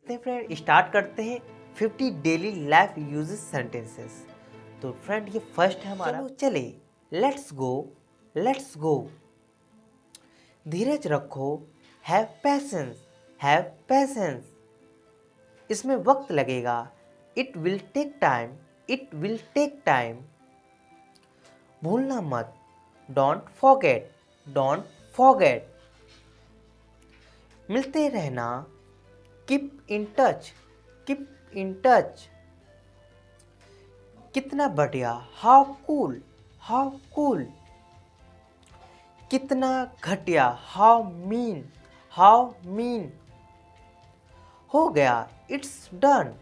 चलते हैं friend, start करते हैं 50 डेली लाइफ यूजेस सेंटेंसेस। तो फ्रेंड ये फर्स्ट है हमारा। चले लेट्स गो। धीरज रखो, हैव पैसेंस। इसमें वक्त लगेगा, इट विल टेक टाइम। भूलना मत, डोंट फॉरगेट। मिलते रहना, कीप इन टच। कितना बढ़िया, हाउ कूल। कितना घटिया, हाउ मीन। हो गया, इट्स डन।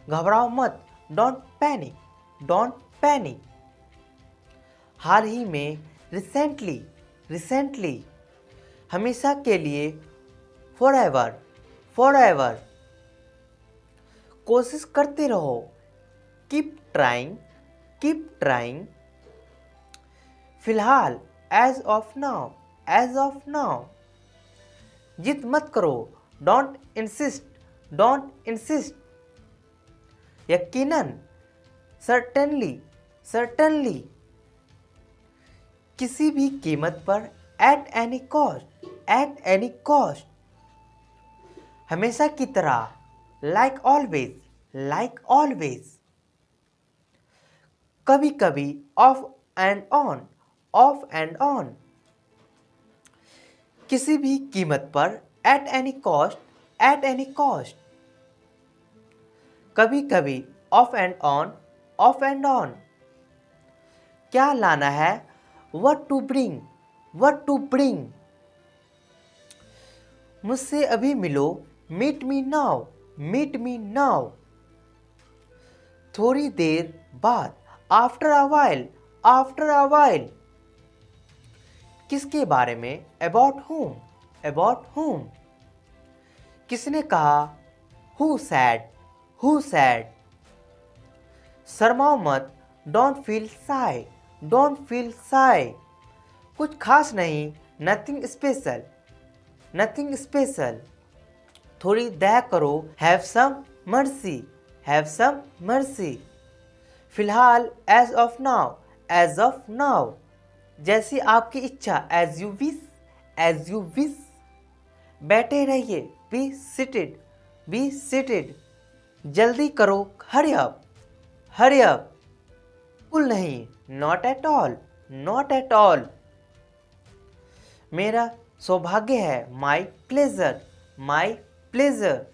घबराओ मत, डोंट पैनिक। हाल ही में, रिसेंटली। हमेशा के लिए, फॉरएवर। कोशिश करते रहो, कीप ट्राइंग। फिलहाल, एज ऑफ नाउ। जिद मत करो, डोंट इंसिस्ट। यकीनन, सर्टेनली। किसी भी कीमत पर, एट एनी कॉस्ट। हमेशा की तरह, लाइक ऑलवेज। कभी कभी, ऑफ एंड ऑन। किसी भी कीमत पर, एट एनी कॉस्ट। कभी कभी, ऑफ एंड ऑन। क्या लाना है, व्हाट टू ब्रिंग। मुझसे अभी मिलो, मीट मी नाउ। थोड़ी देर बाद, आफ्टर अ वाइल। किसके बारे में, अबाउट whom। किसने कहा, हु सैड। शर्माओ मत, डोंट फील शाय। कुछ खास नहीं, नथिंग स्पेशल। थोड़ी दया करो, हैव सम मर्सी। फिलहाल, एज ऑफ नाउ। जैसी आपकी इच्छा, एज यू विश। बैठे रहिए, बी सीटेड। जल्दी करो, हरी अप। बिल्कुल नहीं, नॉट एट ऑल। मेरा सौभाग्य है, माई प्लेजर।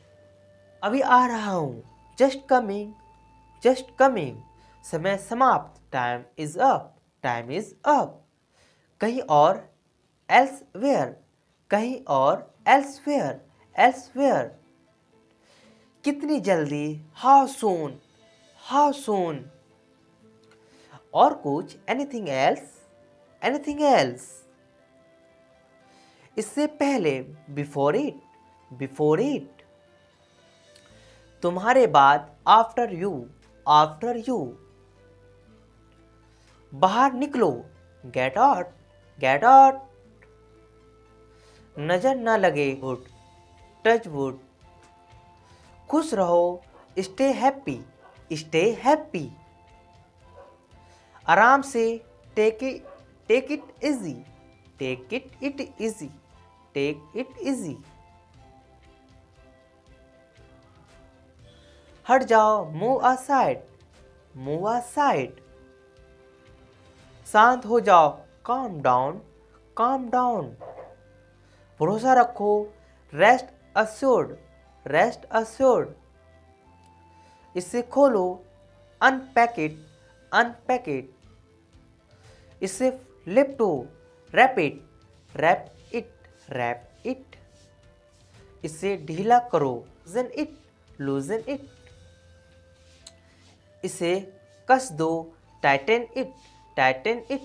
अभी आ रहा हूँ, जस्ट कमिंग। समय समाप्त, टाइम इज अप। कहीं और, एल्सवेयर। कितनी जल्दी, हाउ सून। और कुछ, एनीथिंग एल्स। इससे पहले, बिफोर इट। तुम्हारे बाद, आफ्टर यू। बाहर निकलो, गेट आउट। नजर न लगे, टच वुड। खुश रहो, स्टे हैप्पी। आराम से, टेक इट इजी। हट जाओ, मूव असाइड। शांत हो जाओ, calm down। भरोसा रखो, रेस्ट assured। इसे खोलो, अनपैक इट। इसे लिपटो, रैप इट। इसे ढीला करो, लूजन इट। इसे कस दो, टाइटन इट।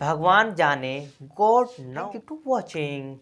भगवान जाने, God knows. Thank you to watching.